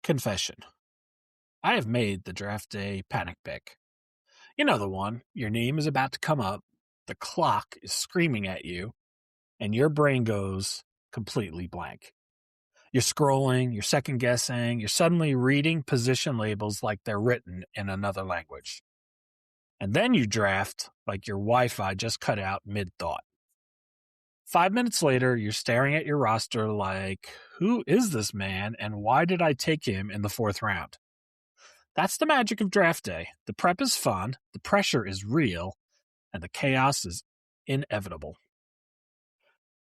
Confession. I have made the draft day panic pick. You know the one. Your name is about to come up, the clock is screaming at you, and your brain goes completely blank. You're scrolling, you're second guessing, you're suddenly reading position labels like they're written in another language. And then you draft like your Wi-Fi just cut out mid-thought. 5 minutes later, you're staring at your roster like, who is this man and why did I take him in the fourth round? That's the magic of draft day. The prep is fun, the pressure is real, and the chaos is inevitable.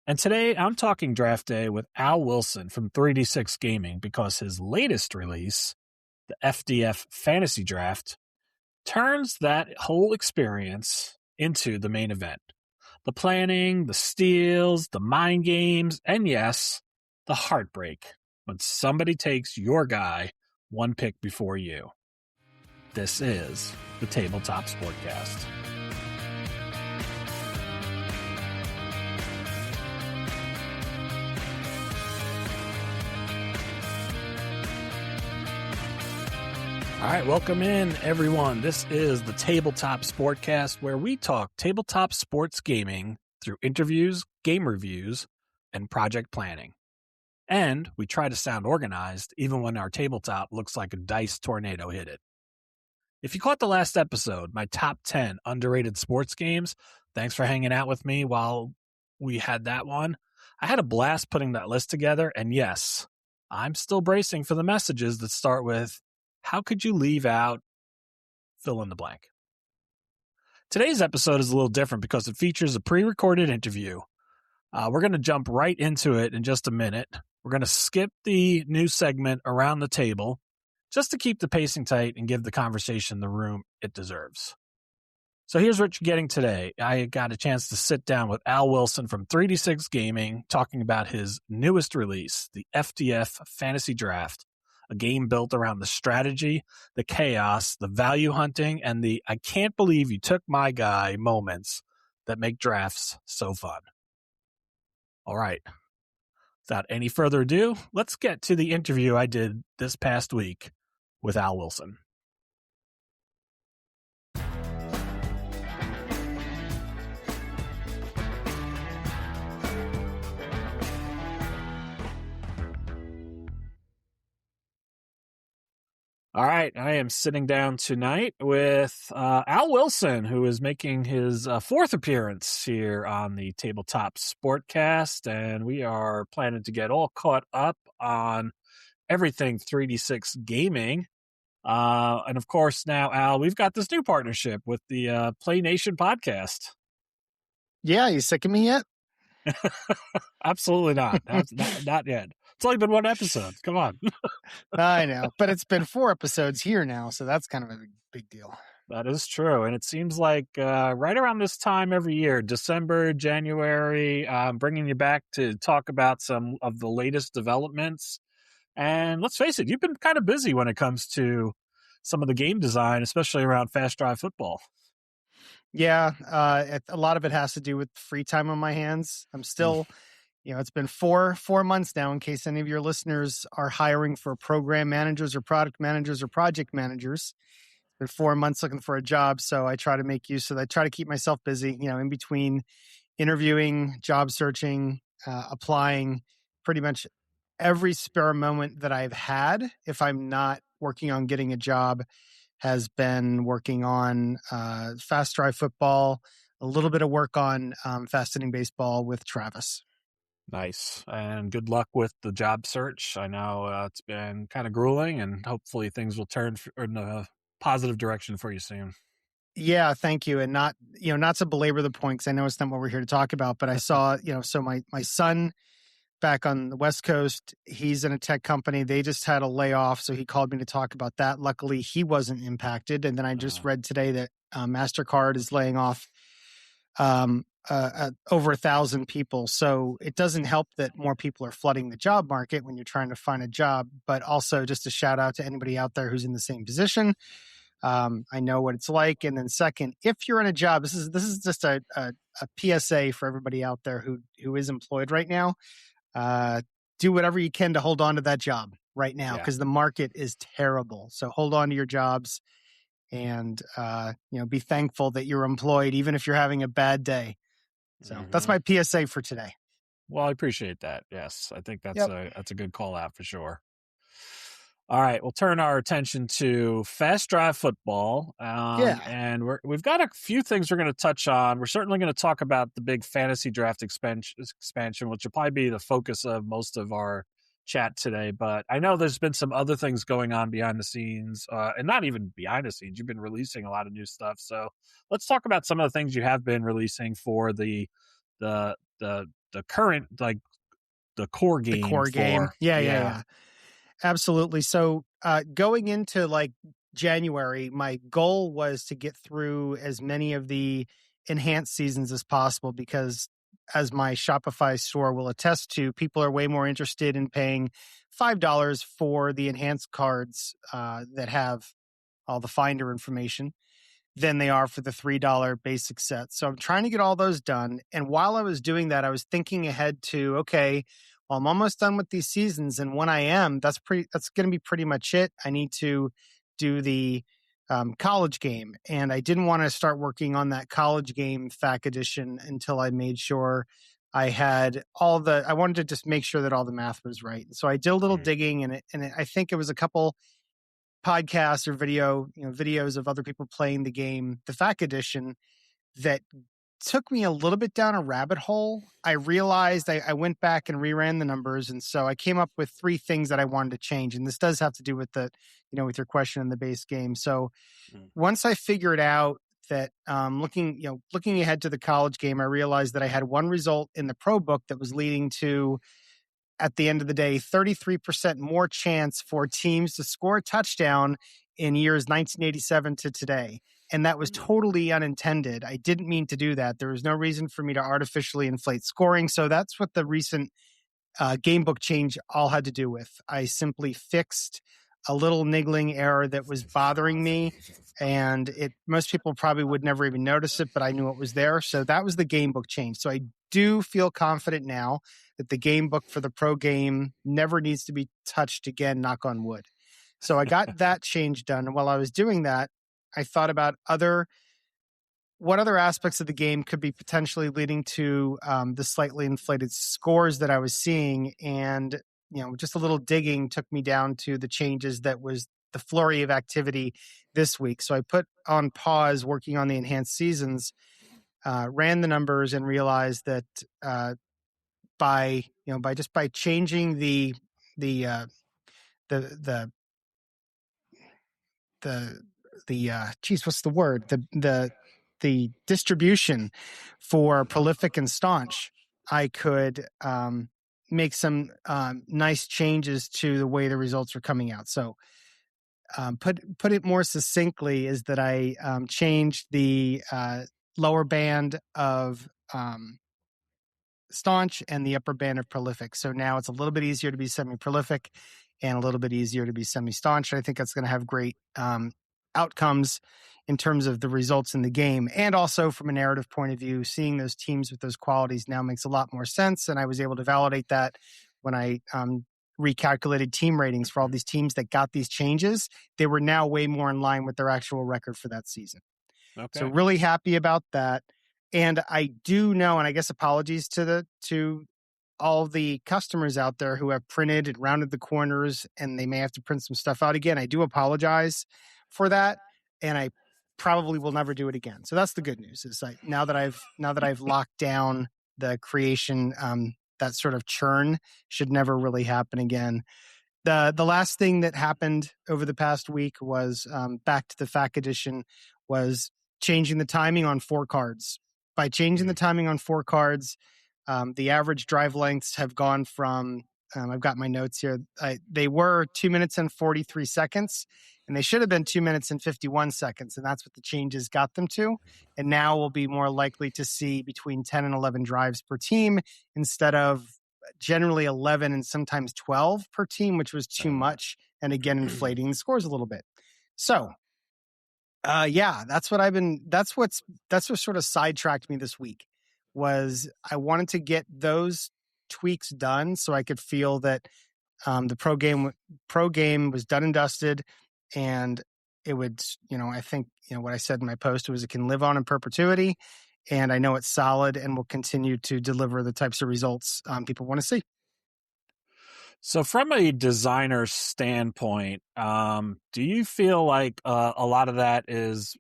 And today, I'm talking draft day with Al Wilson from 3D6 Gaming because his latest release, the FDF Fantasy Draft, turns that whole experience into the main event. The planning, the steals, the mind games, and yes, the heartbreak when somebody takes your guy one pick before you. This is the Tabletop Sportcast. All right, welcome in, everyone. This is the Tabletop Sportcast, where we talk tabletop sports gaming through interviews, game reviews, and project planning. And we try to sound organized, even when our tabletop looks like a dice tornado hit it. If you caught the last episode, my top 10 underrated sports games, thanks for hanging out with me while we had that one. I had a blast putting that list together, and yes, I'm still bracing for the messages that start with, how could you leave out fill in the blank? Today's episode is a little different because it features a pre-recorded interview. We're going to jump right into it in just a minute. We're going to skip the new segment around the table just to keep the pacing tight and give the conversation the room it deserves. So here's what you're getting today. I got a chance to sit down with Al Wilson from 3D6 Gaming talking about his newest release, the FDF Fantasy Draft, a game built around the strategy, the chaos, the value hunting, and the I can't believe you took my guy moments that make drafts so fun. All right. Without any further ado, let's get to the interview I did this past week with Al Wilson. All right, I am sitting down tonight with Al Wilson, who is making his fourth appearance here on the Tabletop Sportcast, and we are planning to get all caught up on everything 3D6 Gaming. And of course, now, Al, we've got this new partnership with the Play Nation podcast. Yeah, you sick of me yet? Absolutely not. Not yet. It's only been one episode. Come on. I know, but it's been 4 episodes here now, so that's kind of a big deal. That is true. And it seems like right around this time every year, December, January, bringing you back to talk about some of the latest developments. And let's face it, you've been kind of busy when it comes to some of the game design, especially around Fast Drive Football. Yeah, a lot of it has to do with free time on my hands. I'm still, it's been four months now, in case any of your listeners are hiring for program managers or product managers or project managers. It's been 4 months looking for a job, so I try to make use of that. I try to keep myself busy, in between interviewing, job searching, applying, pretty much every spare moment that I've had, if I'm not working on getting a job, has been working on Fast Drive Football, a little bit of work on Fast Inning Baseball with Travis. Nice. And good luck with the job search. I know it's been kind of grueling, and hopefully things will turn in a positive direction for you soon. Yeah, thank you. And not to belabor the point, because I know it's not what we're here to talk about, but I saw, so my son back on the West Coast, he's in a tech company. They just had a layoff, so he called me to talk about that. Luckily, he wasn't impacted. And then I just read today that MasterCard is laying off over 1,000 people. So it doesn't help that more people are flooding the job market when you're trying to find a job, but also just a shout out to anybody out there who's in the same position. I know what it's like. And then second, if you're in a job, this is just a PSA for everybody out there who is employed right now. Do whatever you can to hold on to that job. right now Yeah. because the market is terrible. So hold on to your jobs and, be thankful that you're employed, even if you're having a bad day. So that's my PSA for today. Well, I appreciate that. Yes, I think that's Yep. a good call out for sure. All right, we'll turn our attention to Fast Drive football, Yeah. and we've got a few things we're going to touch on. We're certainly going to talk about the big fantasy draft expansion, which will probably be the focus of most of our chat today. But I know there's been some other things going on behind the scenes, and not even behind the scenes. You've been releasing a lot of new stuff, so let's talk about some of the things you have been releasing for the current, like, the core The game core game. for Yeah. Absolutely. So going into like January, my goal was to get through as many of the enhanced seasons as possible because, as my Shopify store will attest to, people are way more interested in paying $5 for the enhanced cards that have all the finder information than they are for the $3 basic set. So I'm trying to get all those done. And while I was doing that, I was thinking ahead to, okay, well, I'm almost done with these seasons. And when I am, that's going to be pretty much it. I need to do the college game. And I didn't want to start working on that college game FAQ edition until I made sure I had I wanted to just make sure that all the math was right. And so I did a little digging and I think it was a couple podcasts or videos of other people playing the game, the FAQ edition, that took me a little bit down a rabbit hole. I realized I went back and reran the numbers. And so I came up with 3 things that I wanted to change. And this does have to do with with your question in the base game. So once I figured out that looking ahead to the college game, I realized that I had one result in the pro book that was leading to, at the end of the day, 33% more chance for teams to score a touchdown in years 1987 to today. And that was totally unintended. I didn't mean to do that. There was no reason for me to artificially inflate scoring. So that's what the recent game book change all had to do with. I simply fixed a little niggling error that was bothering me. And most people probably would never even notice it, but I knew it was there. So that was the game book change. So I do feel confident now that the game book for the pro game never needs to be touched again, knock on wood. So I got that change done. And while I was doing that, I thought about what other aspects of the game could be potentially leading to the slightly inflated scores that I was seeing. And, just a little digging took me down to the changes that was the flurry of activity this week. So I put on pause working on the enhanced seasons, ran the numbers, and realized that by changing the what's the word? The distribution for prolific and staunch, I could make some nice changes to the way the results are coming out. So put it more succinctly is that I changed the lower band of staunch and the upper band of prolific. So now it's a little bit easier to be semi-prolific and a little bit easier to be semi-staunch. I think that's going to have great outcomes in terms of the results in the game. And also from a narrative point of view, seeing those teams with those qualities now makes a lot more sense. And I was able to validate that when I recalculated team ratings for all these teams that got these changes. They were now way more in line with their actual record for that season. Okay. So really happy about that. And I do know, and I guess apologies to all the customers out there who have printed and rounded the corners, and they may have to print some stuff out again. I do apologize for that, and I probably will never do it again. So that's the good news. Is like now that I've locked down the creation, that sort of churn should never really happen again. The last thing that happened over the past week was back to the FAQ edition was changing the timing on 4 cards. By changing the timing on 4 cards, the average drive lengths have gone from, I've got my notes here, they were 2 minutes and 43 seconds, and they should have been 2 minutes and 51 seconds, and that's what the changes got them to. And now we'll be more likely to see between 10 and 11 drives per team instead of generally 11 and sometimes 12 per team, which was too much, and again, inflating the scores a little bit. So that's what sort of sidetracked me this week. Was I wanted to get those tweaks done so I could feel that The pro game was done and dusted, and it would, I think, what I said in my post was it can live on in perpetuity, and I know it's solid and will continue to deliver the types of results people want to see. So from a designer standpoint, do you feel like a lot of that is,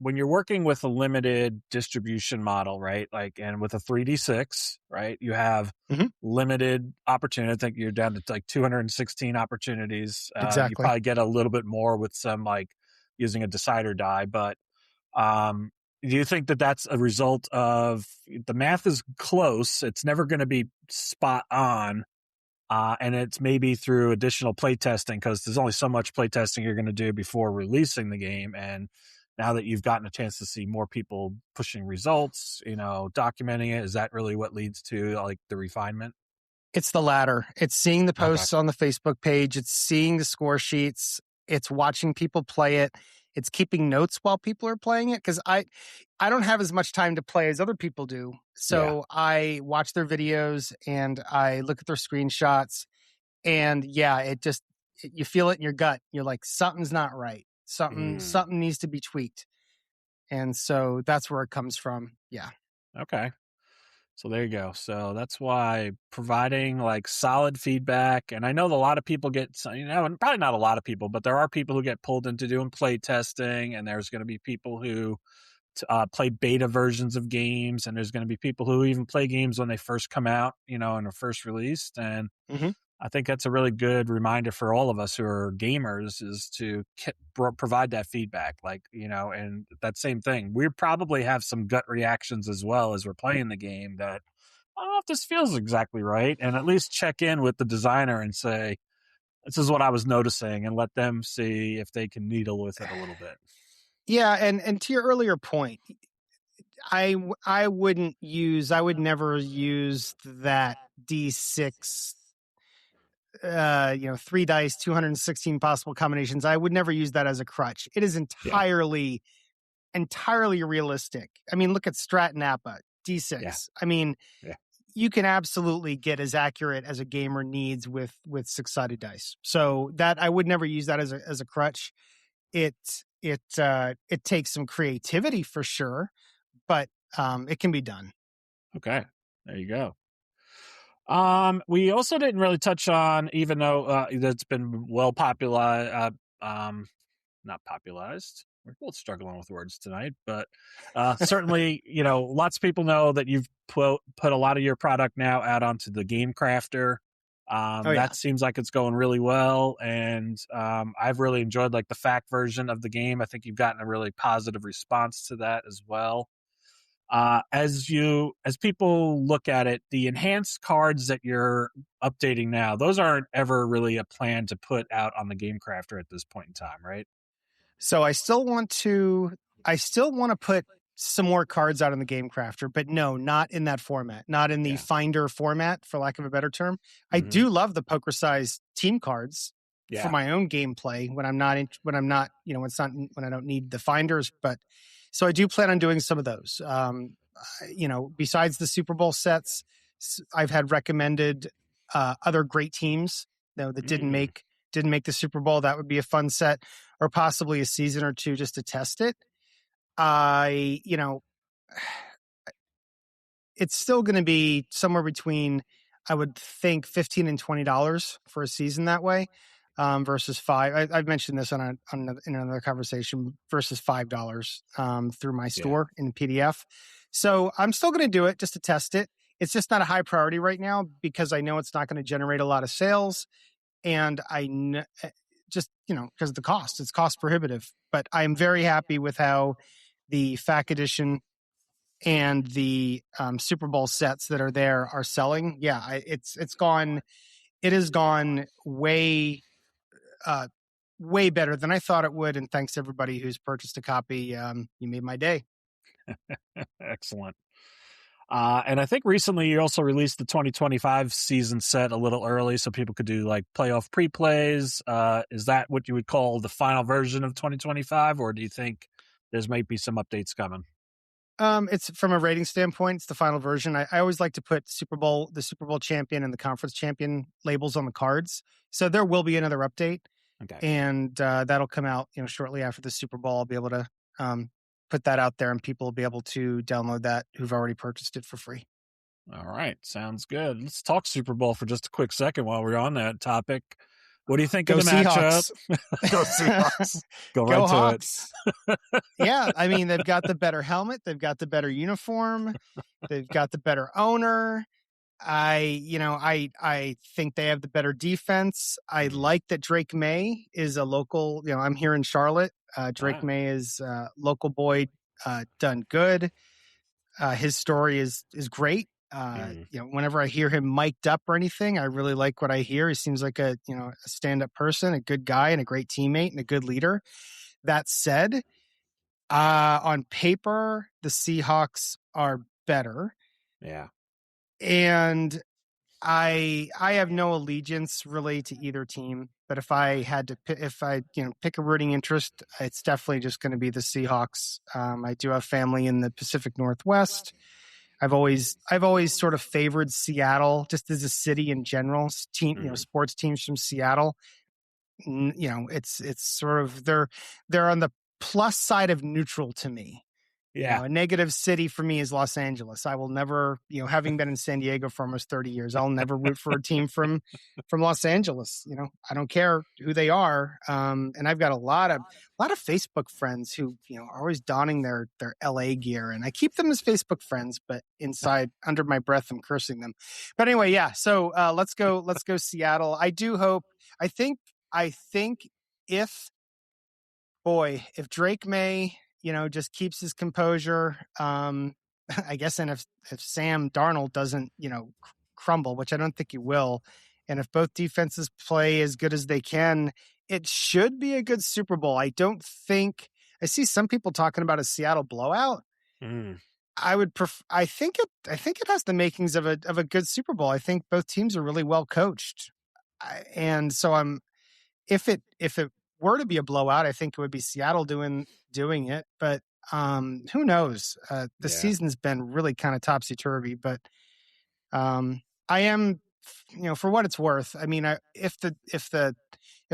when you're working with a limited distribution model, right? Like, and with a 3D6, right? You have Mhm. limited opportunity. I think you're down to like 216 opportunities. You Exactly. probably get a little bit more with some like using a decider die, but um, do you think that that's a result of the math is close? It's never going to be spot on. And it's maybe through additional playtesting because there's only so much playtesting you're going to do before releasing the game. And now that you've gotten a chance to see more people pushing results, documenting it, is that really what leads to like the refinement? It's the latter. It's seeing the Okay. posts on the Facebook page. It's seeing the score sheets. It's watching people play it. It's keeping notes while people are playing it. Cause I don't have as much time to play as other people do. So I watch their videos and I look at their screenshots, and you feel it in your gut. You're like, something's not right. Something needs to be tweaked. And so that's where it comes from. Yeah. Okay. So there you go. So that's why providing like solid feedback, and I know that a lot of people get, and probably not a lot of people, but there are people who get pulled into doing play testing, and there's going to be people who play beta versions of games, and there's going to be people who even play games when they first come out, and are first released. And I think that's a really good reminder for all of us who are gamers is to provide that feedback. Like, and that same thing. We probably have some gut reactions as well as we're playing the game that, I don't know if this feels exactly right. And at least check in with the designer and say, this is what I was noticing, and let them see if they can needle with it a little bit. Yeah. And to your earlier point, I would never use that D6, 3 dice, 216 possible combinations. I would never use that as a crutch. It is entirely realistic. I mean, look at Strat Napa, D6. Yeah. I mean, you can absolutely get as accurate as a gamer needs with 6-sided dice. So that I would never use that as a crutch. It takes some creativity for sure, but it can be done. Okay. There you go. We also didn't really touch on, even though that's been well popularized, not popularized. We're both struggling with words tonight, but certainly, lots of people know that you've put a lot of your product now out onto the Game Crafter. That seems like it's going really well, and I've really enjoyed like the FAQ version of the game. I think you've gotten a really positive response to that as well. As people look at it, the enhanced cards that you're updating now, those aren't ever really a plan to put out on the Game Crafter at this point in time, right? So I still want to put some more cards out on the Game Crafter, but no, not in that format, not in the Finder format, for lack of a better term. I do love the poker size team cards for my own gameplay when I'm not, when I don't need the Finders, but so I do plan on doing some of those. Besides the Super Bowl sets, I've had recommended other great teams that didn't make the Super Bowl. That would be a fun set, or possibly a season or two just to test it. It's still going to be somewhere between, I would think, $15 and $20 for a season that way, versus $5. I've mentioned this in another conversation, versus $5 through my store in PDF. So I'm still going to do it just to test it. It's just not a high priority right now because I know it's not going to generate a lot of sales, and just because of the cost, it's cost prohibitive. But I'm very happy with how the FAQ edition and the Super Bowl sets that are there are selling. Yeah, it has gone way better than I thought it would. And thanks to everybody who's purchased a copy. You made my day. Excellent. And I think recently you also released the 2025 season set a little early so people could do like playoff pre-plays. Is that what you would call the final version of 2025, or do you think there's might be some updates coming? It's from a rating standpoint, it's the final version. I always like to put the Super Bowl champion and the conference champion labels on the cards. So there will be another update, Okay. and that'll come out, shortly after the Super Bowl. I'll be able to put that out there, and people will be able to download that who've already purchased it for free. All right. Sounds good. Let's talk Super Bowl for just a quick second while we're on that topic. What do you think Go of the Seahawks. matchup? Go Seahawks. Go right Go to Hawks. it. Yeah, I mean, they've got the better helmet, they've got the better uniform, they've got the better owner. I think they have the better defense. I like that Drake May is a local, I'm here in Charlotte. Drake May is a local boy, done good. His story is great. Whenever I hear him mic'd up or anything, I really like what I hear. He seems like a stand-up person, a good guy and a great teammate and a good leader. That said, on paper, the Seahawks are better. Yeah. And I have no allegiance really to either team, but if I had to pick a rooting interest, it's definitely just going to be the Seahawks. I do have family in the Pacific Northwest. I've always sort of favored Seattle just as a city in general. Sports teams from Seattle. It's sort of they're on the plus side of neutral to me. Yeah. A negative city for me is Los Angeles. I will never, having been in San Diego for almost 30 years, I'll never root for a team from Los Angeles. I don't care who they are. And I've got a lot of Facebook friends who, are always donning their LA gear, and I keep them as Facebook friends, but inside under my breath, I'm cursing them. But anyway, yeah. So let's go Seattle. I think if Drake May, just keeps his composure, I guess, and if Sam Darnold doesn't, crumble, which I don't think he will, and if both defenses play as good as they can, it should be a good Super Bowl. I see some people talking about a Seattle blowout. I think it has the makings of a good Super Bowl. I think both teams are really well coached. And so if it were to be a blowout, I think it would be Seattle doing it, but who knows? The season's been really kind of topsy-turvy, but I am, for what it's worth. I mean, if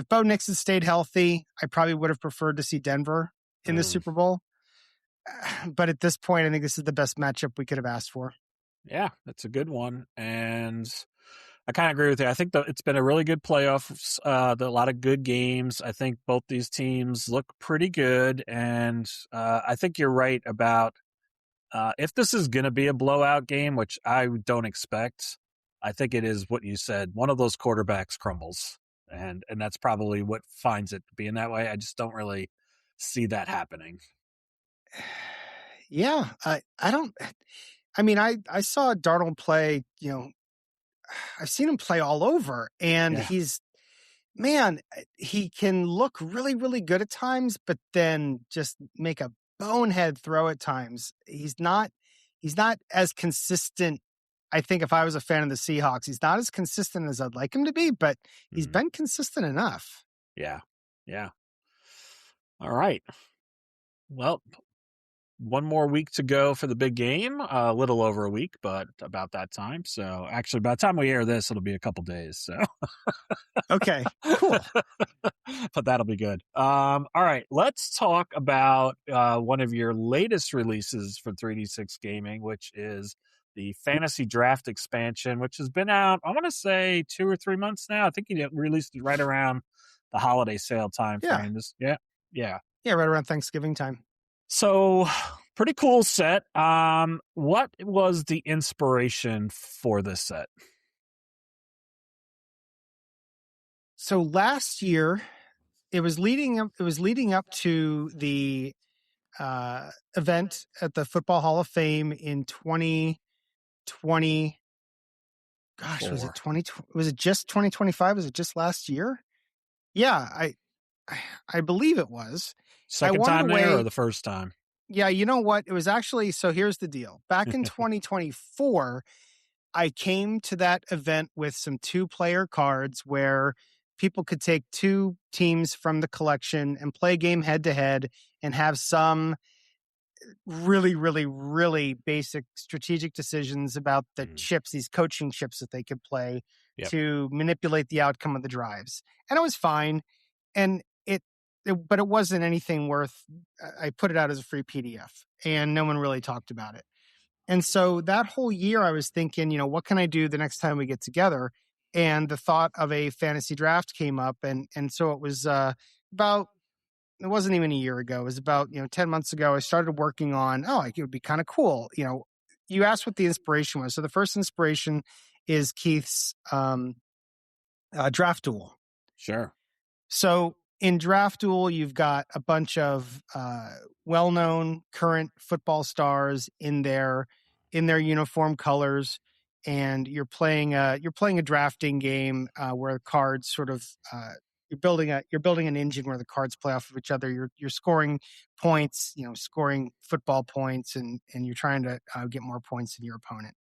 Bo Nix had stayed healthy, I probably would have preferred to see Denver in the Super Bowl. But at this point, I think this is the best matchup we could have asked for. Yeah, that's a good one. And I kind of agree with you. I think it's been a really good playoff, a lot of good games. I think both these teams look pretty good. And I think you're right about if this is going to be a blowout game, which I don't expect, I think it is what you said. One of those quarterbacks crumbles. And that's probably what finds it being that way. I just don't really see that happening. Yeah, I saw Darnold play, I've seen him play all over, and he can look really, really good at times, but then just make a bonehead throw at times. He's not as consistent. I think if I was a fan of the Seahawks, he's not as consistent as I'd like him to be, but he's been consistent enough. Yeah. Yeah. All right. Well, one more week to go for the big game, a little over a week, but about that time. So actually, by the time we air this, it'll be a couple days. So okay, cool. But that'll be good. All right, let's talk about one of your latest releases for 3D6 Gaming, which is the Fantasy Draft expansion, which has been out, I want to say 2 or 3 months now. I think you released it right around the holiday sale time frame. Yeah, right around Thanksgiving time. So, pretty cool set. What was the inspiration for this set? So last year, it was leading up to the event at the Football Hall of Fame in 2020. Gosh, was it 2020? Was it just 2025? Was it just last year? Yeah, I believe it was. Second time there or the first time? Yeah, you know what? It was actually, so here's the deal. Back in 2024, I came to that event with some 2-player cards where people could take 2 teams from the collection and play a game head to head and have some really, really, really basic strategic decisions about the chips, these coaching chips that they could play to manipulate the outcome of the drives. And it was fine. And but it wasn't anything worth, I put it out as a free PDF and no one really talked about it. And so that whole year I was thinking, what can I do the next time we get together? And the thought of a fantasy draft came up. And so it was about, it wasn't even a year ago. It was about, 10 months ago. I started working on, it would be kind of cool. You asked what the inspiration was. So the first inspiration is Keith's Draft Duel. Sure. So in Draft Duel, you've got a bunch of well-known current football stars in their uniform colors, and you're playing a drafting game where cards sort of you're building an engine where the cards play off of each other. You're scoring points, scoring football points, and you're trying to get more points than your opponent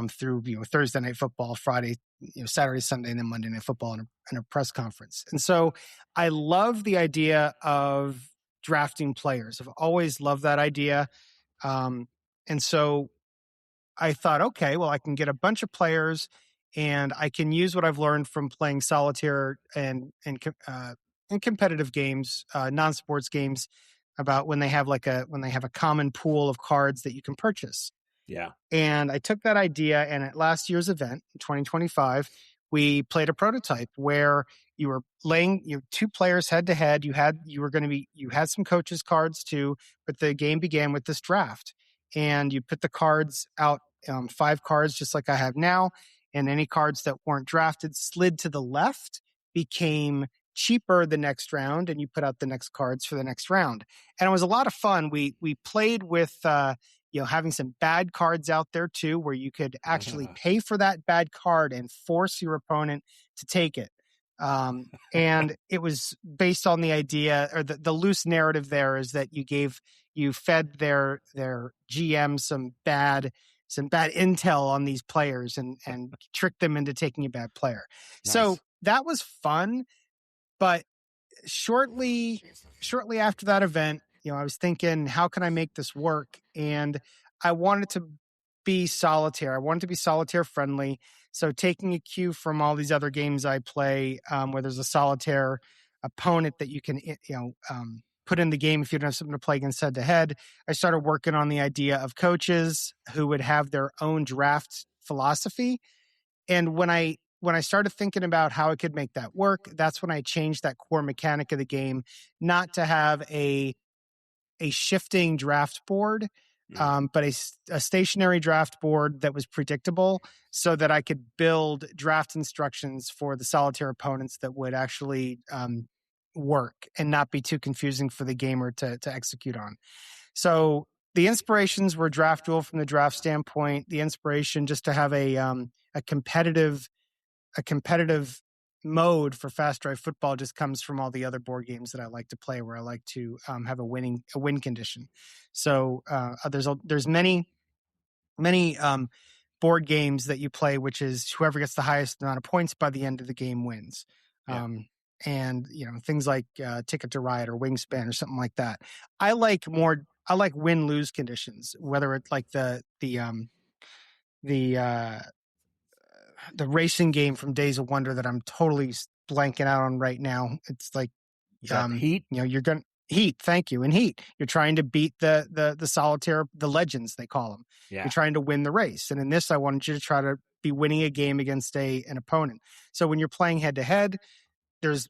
through Thursday night football, Friday, Saturday, Sunday, and then Monday night football and a press conference. And so I love the idea of drafting players. I've always loved that idea. And so I thought, okay, well, I can get a bunch of players and I can use what I've learned from playing solitaire and competitive games, non-sports games, about when they have a common pool of cards that you can purchase. Yeah. And I took that idea, and at last year's event in 2025, we played a prototype where you were laying two players head to head. You had some coaches' cards too, but the game began with this draft, and you put the cards out, 5 cards just like I have now, and any cards that weren't drafted slid to the left, became cheaper the next round, and you put out the next cards for the next round. And it was a lot of fun. We played with having some bad cards out there too, where you could actually pay for that bad card and force your opponent to take it. And it was based on the idea, or the loose narrative there is that you fed their GM some bad intel on these players and tricked them into taking a bad player. Nice. So that was fun. But shortly after that event, I was thinking, how can I make this work? And I wanted to be solitaire. I wanted to be solitaire friendly. So taking a cue from all these other games I play, where there's a solitaire opponent that you can, put in the game if you don't have something to play against head to head, I started working on the idea of coaches who would have their own draft philosophy. And when I started thinking about how I could make that work, that's when I changed that core mechanic of the game, not to have a shifting draft board, but a stationary draft board that was predictable, so that I could build draft instructions for the solitaire opponents that would actually work and not be too confusing for the gamer to execute on. So the inspirations were Draft Duel from the draft standpoint. The inspiration just to have a competitive mode for Fast Drive Football just comes from all the other board games that I like to play, where I like to have a win condition. So there's many board games that you play, which is whoever gets the highest amount of points by the end of the game wins. Yeah. And things like Ticket to Ride or Wingspan or something like that. I like win-lose conditions, whether it's like the racing game from Days of Wonder that I'm totally blanking out on right now. It's like Heat. You're going Heat. Thank you. In Heat, you're trying to beat the solitaire, the legends they call them. Yeah. You're trying to win the race. And in this, I wanted you to try to be winning a game against an opponent. So when you're playing head to head, there's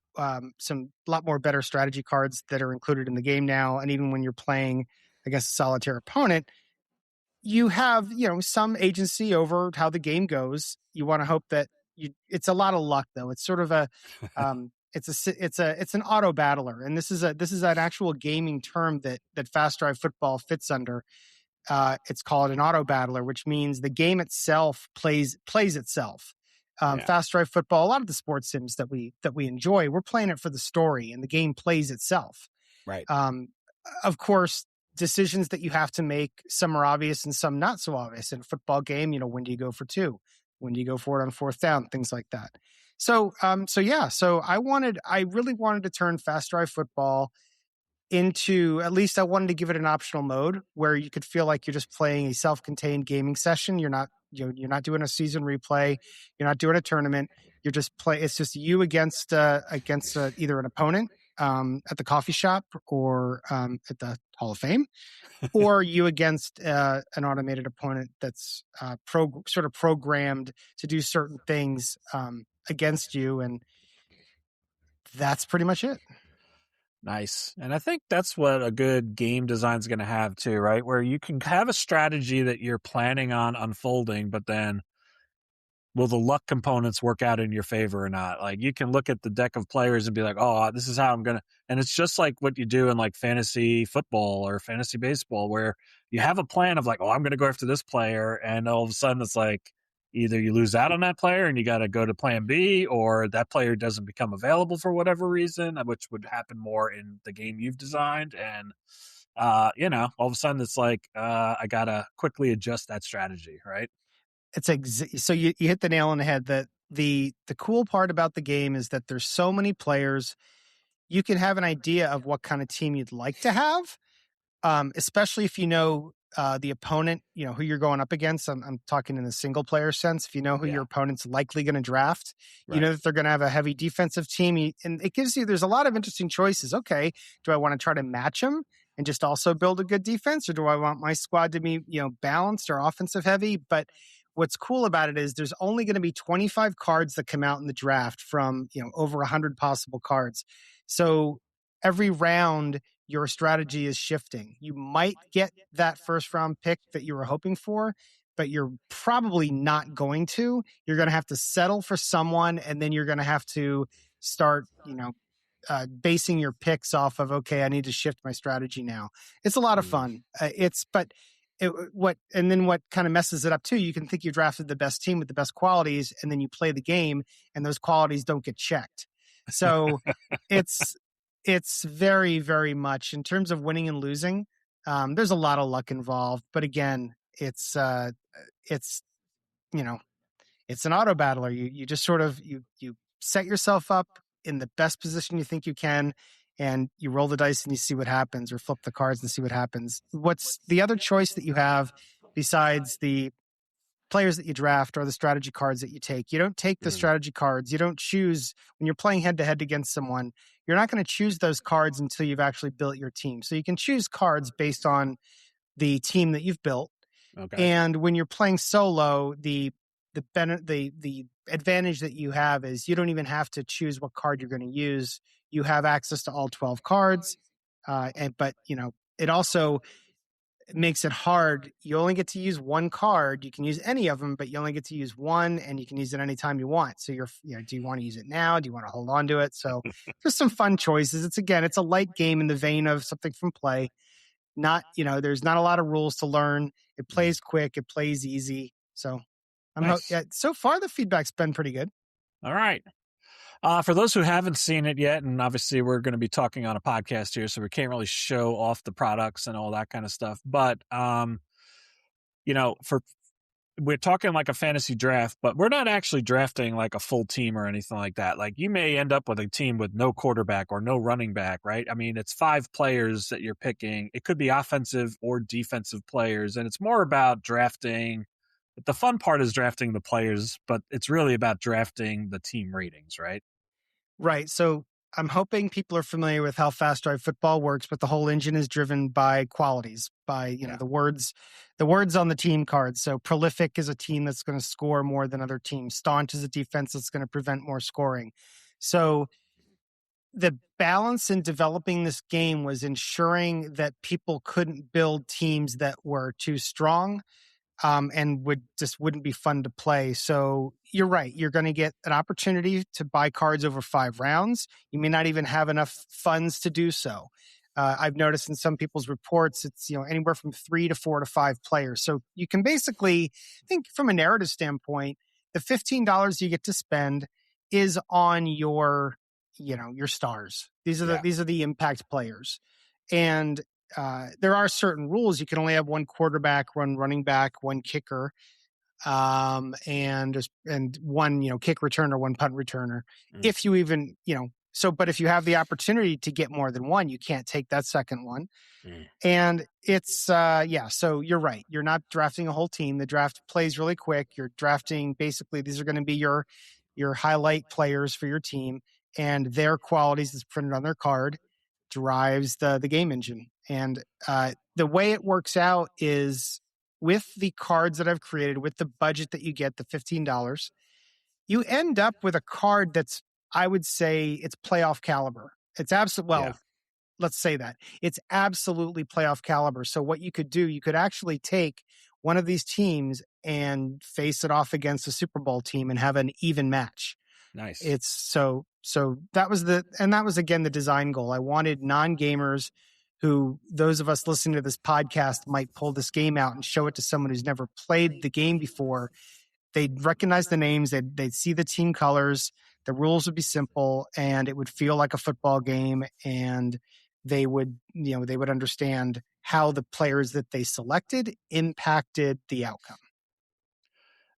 some lot more better strategy cards that are included in the game now. And even when you're playing against a solitaire opponent, you have, some agency over how the game goes. You want to hope that it's a lot of luck though. It's sort of it's an auto battler. And this is an actual gaming term that Fast Drive Football fits under. It's called an auto battler, which means the game itself plays itself. Fast Drive Football, a lot of the sports sims that we enjoy, we're playing it for the story, and the game plays itself. Right. Of course, decisions that you have to make, some are obvious and some not so obvious. In a football game, when do you go for 2? When do you go for it on 4th down? Things like that. So I really wanted to turn Fast Drive Football into, at least I wanted to give it an optional mode where you could feel like you're just playing a self-contained gaming session. You're not, you're not doing a season replay. You're not doing a tournament. You're just it's just you against either an opponent at the coffee shop or at the Hall of Fame, or you against an automated opponent that's sort of programmed to do certain things against you, and that's pretty much it. Nice. And I think that's what a good game design is going to have too, right? Where you can have a strategy that you're planning on unfolding, but then will the luck components work out in your favor or not? Like you can look at the deck of players and be like, oh, this is how I'm going to, and it's just like what you do in like fantasy football or fantasy baseball, where you have a plan of like, oh, I'm going to go after this player. And all of a sudden it's like either you lose out on that player and you got to go to plan B, or that player doesn't become available for whatever reason, which would happen more in the game you've designed. And, all of a sudden it's like, I got to quickly adjust that strategy, right? It's so you hit the nail on the head. That the cool part about the game is that there's so many players. You can have an idea of what kind of team you'd like to have, especially if you know the opponent, who you're going up against. I'm talking in a single player sense. If you know who your opponent's likely going to draft, you know that they're going to have a heavy defensive team, and it gives you, there's a lot of interesting choices. Okay, do I want to try to match them and just also build a good defense, or do I want my squad to be balanced or offensive heavy? But what's cool about it is there's only going to be 25 cards that come out in the draft from over 100 possible cards. So every round, your strategy is shifting. You might get that first round pick that you were hoping for, but you're probably not going to. You're going to have to settle for someone, and then you're going to have to start, basing your picks off of, okay, I need to shift my strategy now. It's a lot of fun. What kind of messes it up too, you can think you drafted the best team with the best qualities, and then you play the game and those qualities don't get checked. So it's very, very much in terms of winning and losing. There's a lot of luck involved, but again, it's an auto battler. You just sort of, you set yourself up in the best position you think you can, and you roll the dice and you see what happens, or flip the cards and see what happens. What's the other choice that you have besides the players that you draft or the strategy cards that you take? You don't take the strategy cards. You don't choose when you're playing head to head against someone. You're not going to choose those cards until you've actually built your team. So you can choose cards based on the team that you've built. Okay. And when you're playing solo, the advantage that you have is you don't even have to choose what card you're going to use. You have access to all 12 cards. But it also makes it hard. You only get to use one card. You can use any of them, but you only get to use one, and you can use it anytime you want. So do you want to use it now? Do you want to hold on to it? So there's some fun choices. It's a light game in the vein of something from Play. There's not a lot of rules to learn. It plays quick. It plays easy. So so far the feedback's been pretty good. All right. For those who haven't seen it yet, and obviously we're going to be talking on a podcast here, so we can't really show off the products and all that kind of stuff. But, we're talking like a fantasy draft, but we're not actually drafting like a full team or anything like that. Like you may end up with a team with no quarterback or no running back, right? I mean, it's 5 players that you're picking. It could be offensive or defensive players, and it's more about drafting. The fun part is drafting the players, but it's really about drafting the team ratings, right? Right. So I'm hoping people are familiar with how Fast Drive Football works, but the whole engine is driven by qualities, by the words on the team cards. So Prolific is a team that's going to score more than other teams. Staunch is a defense that's going to prevent more scoring. So the balance in developing this game was ensuring that people couldn't build teams that were too strong. And wouldn't be fun to play. So you're right. You're going to get an opportunity to buy cards over 5 rounds. You may not even have enough funds to do so. I've noticed in some people's reports, it's anywhere from 3 to 4 to 5 players. So you can basically think from a narrative standpoint, the $15 you get to spend is on your stars. These are the impact players, and there are certain rules. You can only have one quarterback, one running back, one kicker, and one kick returner, one punt returner. If you even but if you have the opportunity to get more than one, you can't take that second one. Mm. And it's, so you're right. You're not drafting a whole team. The draft plays really quick. You're drafting, basically, these are going to be your highlight players for your team, and their qualities that's printed on their card drives the game engine. And the way it works out is with the cards that I've created, with the budget that you get, the $15, you end up with a card that's, I would say, it's playoff caliber. It's Yeah. let's say that it's absolutely playoff caliber. So what you could do, you could actually take one of these teams and face it off against a Super Bowl team and have an even match. Nice. It's so that was again the design goal. I wanted non-gamers who, those of us listening to this podcast, might pull this game out and show it to someone who's never played the game before. They'd recognize the names, they'd see the team colors, the rules would be simple, and it would feel like a football game, and they would understand how the players that they selected impacted the outcome.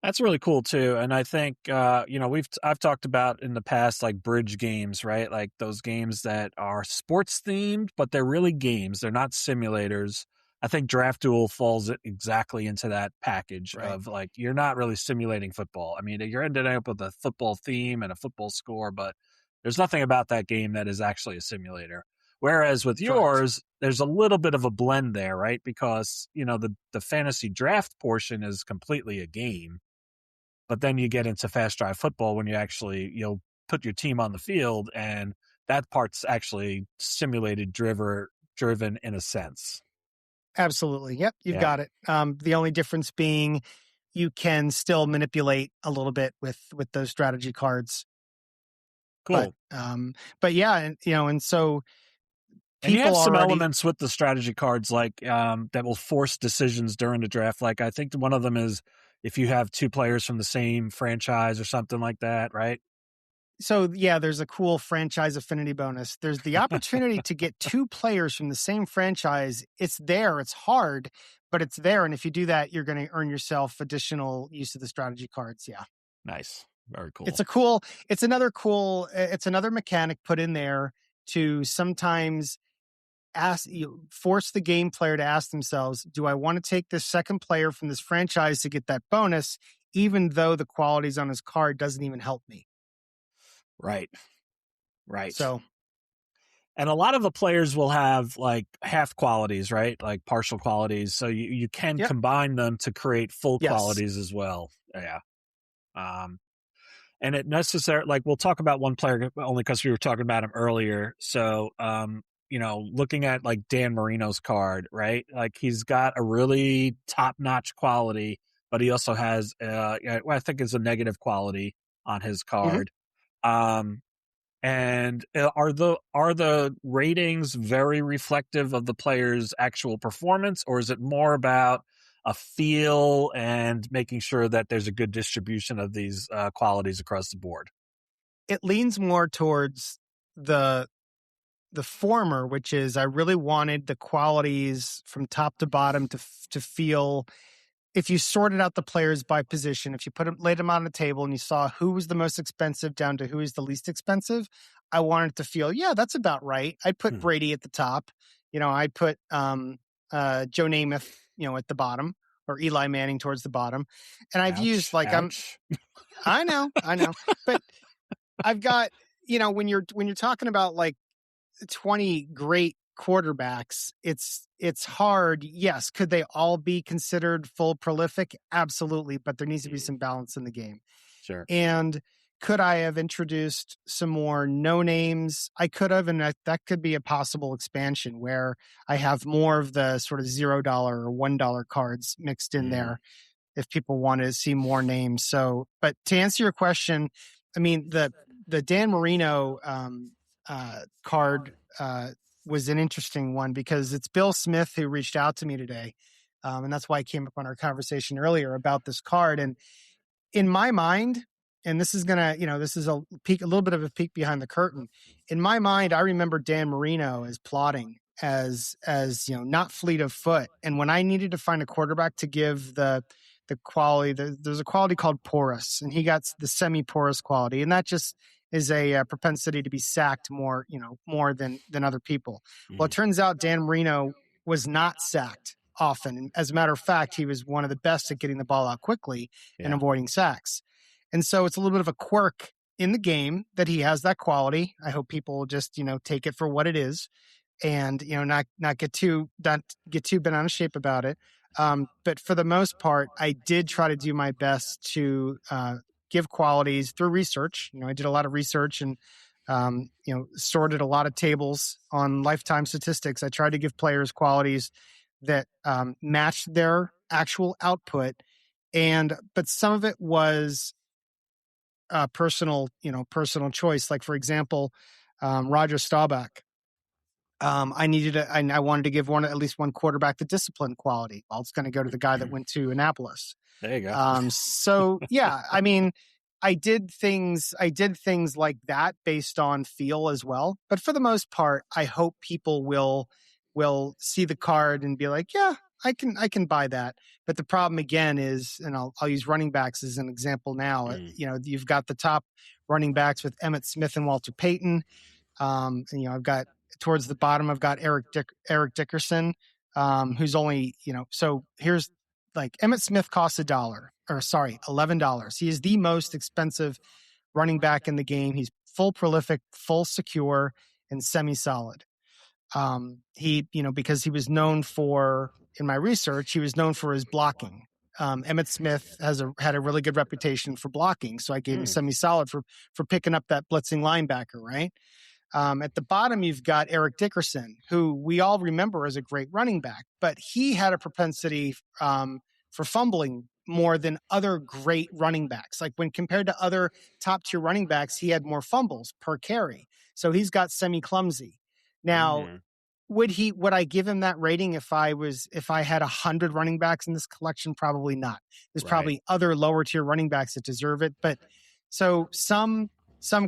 That's really cool too. And I think, I've talked about in the past, like bridge games, right? Like those games that are sports themed, but they're really games. They're not simulators. I think Draft Duel falls exactly into that package of like, you're not really simulating football. I mean, you're ending up with a football theme and a football score, but there's nothing about that game that is actually a simulator. Whereas with yours, there's a little bit of a blend there, right? Because, the fantasy draft portion is completely a game. But then you get into fast drive football when you'll put your team on the field, and that part's actually simulated driven in a sense. Absolutely. Yep. You've got it. The only difference being you can still manipulate a little bit with those strategy cards. Cool. But yeah. And so and you have some elements with the strategy cards, like that will force decisions during the draft. Like I think one of them is if you have two players from the same franchise or something like that, right? So yeah, there's a cool franchise affinity bonus. There's the opportunity to get two players from the same franchise. It's there. It's hard, but it's there. And if you do that, you're going to earn yourself additional use of the strategy cards. Yeah. Nice. Very cool. It's another mechanic put in there to sometimes force the game player to ask themselves, do I want to take this second player from this franchise to get that bonus, even though the qualities on his card doesn't even help me? Right. So, and a lot of the players will have like half qualities, right? Like partial qualities. So you can combine them to create full qualities as well. Yeah. And it necessarily, like we'll talk about one player only because we were talking about him earlier. So, looking at like Dan Marino's card, right? Like he's got a really top-notch quality, but he also has, I think it's a negative quality on his card. And are the ratings very reflective of the player's actual performance, or is it more about a feel and making sure that there's a good distribution of these qualities across the board? It leans more towards the former, which is I really wanted the qualities from top to bottom to feel. If you sorted out the players by position, if you laid them on the table and you saw who was the most expensive down to who is the least expensive, I wanted to feel, that's about right. I'd put Brady at the top. I'd put Joe Namath, at the bottom, or Eli Manning towards the bottom. And I've used like, I know, but I've got, when you're talking about like 20 great quarterbacks, it's hard. Yes. Could they all be considered full prolific? Absolutely. But there needs to be some balance in the game. Sure. And could I have introduced some more no names? I could have, and that could be a possible expansion where I have more of the sort of $0 or $1 cards mixed in there if people want to see more names. So, but to answer your question, I mean, the Dan Marino card was an interesting one because it's Bill Smith who reached out to me today. And that's why I came up on our conversation earlier about this card. And in my mind, and this is this is a little bit of a peek behind the curtain. In my mind, I remember Dan Marino as plotting as not fleet of foot. And when I needed to find a quarterback to give the quality, there's a quality called porous, and he got the semi-porous quality. And that just is a propensity to be sacked more, more than other people. Well, it Mm. turns out Dan Marino was not sacked often. And as a matter of fact, he was one of the best at getting the ball out quickly and Yeah. avoiding sacks. And so it's a little bit of a quirk in the game that he has that quality. I hope people will just, take it for what it is and, not get too bent out of shape about it. But for the most part, I did try to do my best to give qualities through research. I did a lot of research and sorted a lot of tables on lifetime statistics. I tried to give players qualities that matched their actual output, but some of it was personal choice. Like for example, Roger Staubach. I wanted to give at least one quarterback the discipline quality. Well, it's going to go to the guy that went to Annapolis. There you go. So yeah, I mean, I did things like that based on feel as well. But for the most part, I hope people will see the card and be like, yeah, I can buy that. But the problem again is, and I'll use running backs as an example now. You've got the top running backs with Emmitt Smith and Walter Payton. And, I've got towards the bottom, I've got Eric Dickerson, who's only, so here's like Emmitt Smith costs $11. He is the most expensive running back in the game. He's full prolific, full secure, and semi-solid. Because he was known for, in my research, he was known for his blocking. Emmitt Smith had a really good reputation for blocking, so I gave him semi-solid for picking up that blitzing linebacker, right? At the bottom, you've got Eric Dickerson, who we all remember as a great running back, but he had a propensity for fumbling more than other great running backs. Like when compared to other top tier running backs, he had more fumbles per carry. So he's got semi-clumsy. Now, would I give him that rating if I had 100 running backs in this collection? Probably not. There's probably other lower tier running backs that deserve it. But so some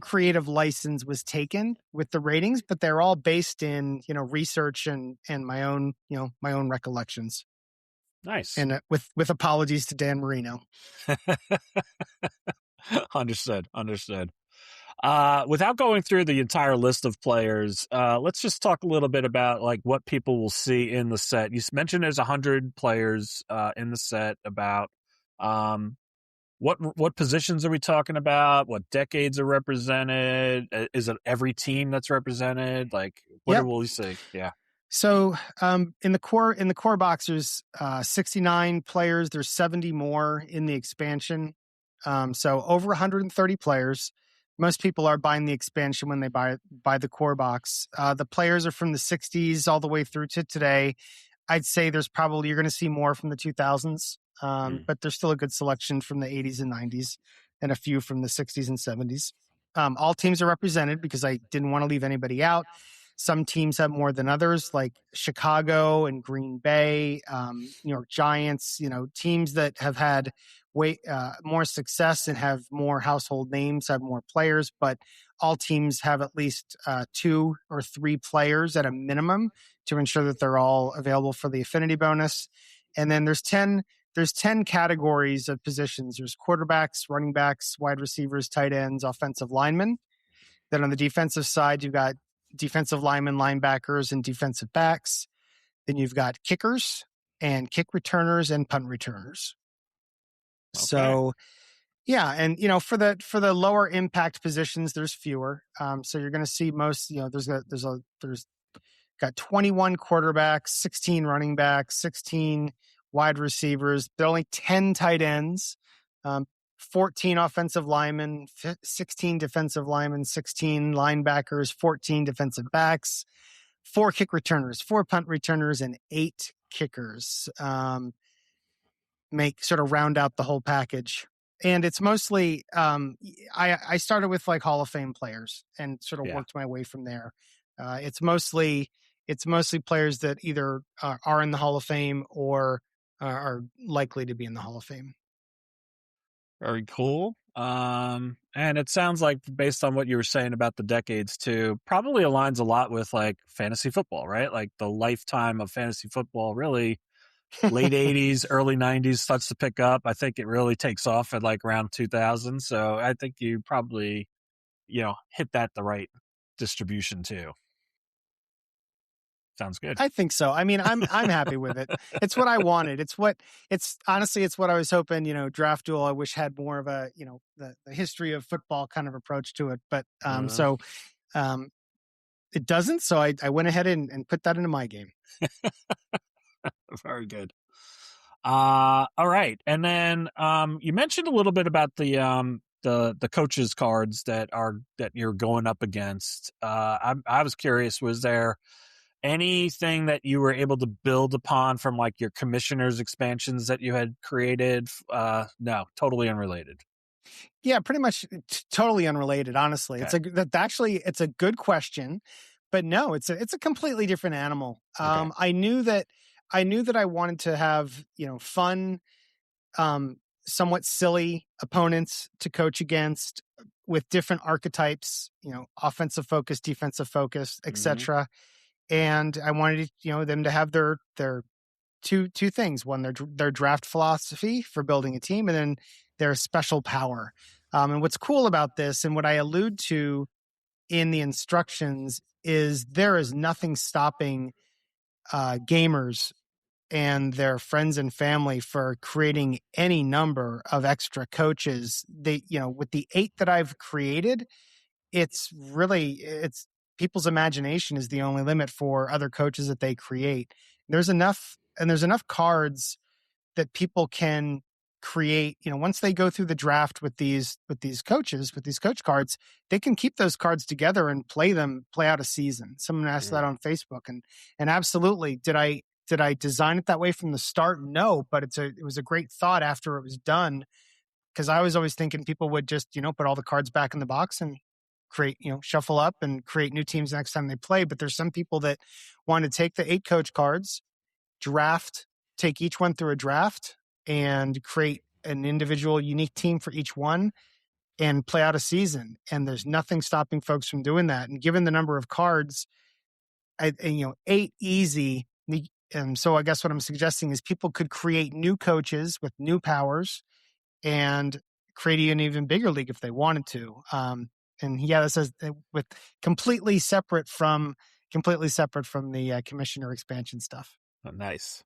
creative license was taken with the ratings, but they're all based in, research and my own recollections. Nice. And with apologies to Dan Marino. Understood. Without going through the entire list of players, let's just talk a little bit about like what people will see in the set. You mentioned there's 100 players in the set. About what positions are we talking about? What decades are represented? Is it every team that's represented? Like what will we see? Yeah. So in the core box, there's 69 players. There's 70 more in the expansion. So over 130 players. Most people are buying the expansion when they buy the core box. The players are from the 60s all the way through to today. I'd say you're going to see more from the 2000s, but there's still a good selection from the 80s and 90s and a few from the 60s and 70s. All teams are represented because I didn't want to leave anybody out. Some teams have more than others, like Chicago and Green Bay, New York Giants, teams that have had more success and have more household names, have more players, but all teams have at least 2 or 3 players at a minimum to ensure that they're all available for the affinity bonus. And then there's 10 categories of positions. There's quarterbacks, running backs, wide receivers, tight ends, offensive linemen. Then on the defensive side, you've got defensive linemen, linebackers, and defensive backs. Then you've got kickers and kick returners and punt returners. Okay. So, yeah, and for the lower impact positions, there's fewer. So you're going to see most. There's got 21 quarterbacks, 16 running backs, 16 wide receivers. There are only 10 tight ends. 14 offensive linemen, 16 defensive linemen, 16 linebackers, 14 defensive backs, 4 kick returners, 4 punt returners, and 8 kickers. Sort of round out the whole package. And it's mostly, I started with like Hall of Fame players and sort of worked my way from there. It's mostly players that either are in the Hall of Fame or are likely to be in the Hall of Fame. Very cool. And it sounds like, based on what you were saying about the decades too, probably aligns a lot with like fantasy football, right? Like the lifetime of fantasy football, really late 80s, early 90s starts to pick up. I think it really takes off at like around 2000. So I think you probably, hit that the right distribution too. Sounds good. I think so. I mean, I'm happy with it. It's what I wanted. Honestly, it's what I was hoping, Draft Duel, I wish had more of a, the history of football kind of approach to it. But it doesn't. So I went ahead and put that into my game. Very good. All right. And then you mentioned a little bit about the coaches cards that you're going up against. I was curious, was there anything that you were able to build upon from like your commissioners expansions that you had created? No, totally unrelated. Yeah, pretty much totally unrelated, honestly. Okay. It's a good question, but no, it's a completely different animal. Okay. I knew that I wanted to have, fun, somewhat silly opponents to coach against with different archetypes, offensive focus, defensive focus, etc. And I wanted, them to have their two things: one, their draft philosophy for building a team, and then their special power. And what's cool about this, and what I allude to in the instructions, is there is nothing stopping gamers and their friends and family for creating any number of extra coaches. They, with the 8 that I've created, it's people's imagination is the only limit for other coaches that they create. There's enough cards that people can create. Once they go through the draft with these coaches, with these coach cards, they can keep those cards together and play out a season. Someone asked that on Facebook, and absolutely, did I design it that way from the start? No, but it was a great thought after it was done, because I was always thinking people would just, put all the cards back in the box and create, shuffle up and create new teams next time they play. But there's some people that want to take the 8 coach cards, take each one through a draft and create an individual unique team for each one and play out a season. And there's nothing stopping folks from doing that. And given the number of cards, 8 easy. And so I guess what I'm suggesting is people could create new coaches with new powers and create an even bigger league if they wanted to. And yeah, this is with completely separate from the commissioner expansion stuff. Oh, nice.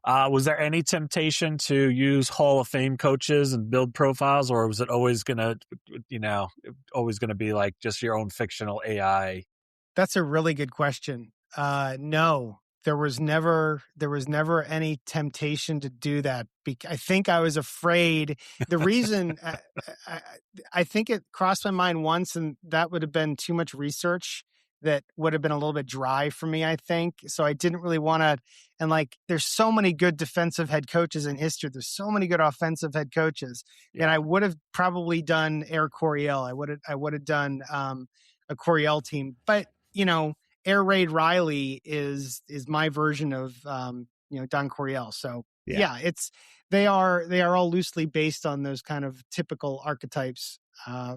Was there any temptation to use Hall of Fame coaches and build profiles, or was it always gonna be like just your own fictional AI? That's a really good question. No, there was never any temptation to do that. I think I was afraid. The reason I think it crossed my mind once, and that would have been too much research. That would have been a little bit dry for me, I think. So I didn't really want to. And there's so many good defensive head coaches in history. There's so many good offensive head coaches. Yeah. And I would have probably done Air Coryell. I would have done a Coryell team. But, Air Raid Riley is my version of, Don Coryell. So yeah, they are all loosely based on those kind of typical archetypes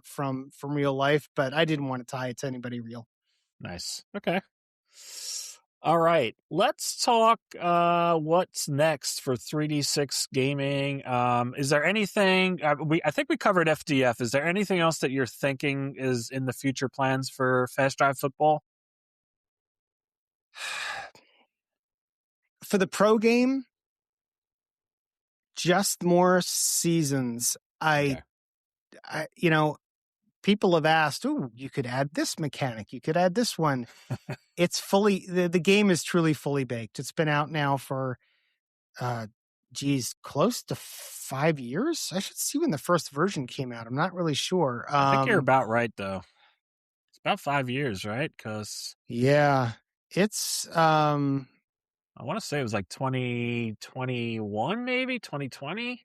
from real life. But I didn't want to tie it to anybody real. Nice. Okay. All right. Let's talk what's next for 3D6 gaming. Is there anything I think we covered FDF. Is there anything else that you're thinking is in the future plans for Fast Drive Football? For the pro game, just more seasons. People have asked, you could add this mechanic, you could add this one. It's the game is truly fully baked. It's been out now for, close to 5 years. I should see when the first version came out. I'm not really sure. I think you're about right, though. It's about 5 years, right? Because yeah, it's, I want to say it was like 2021, maybe 2020.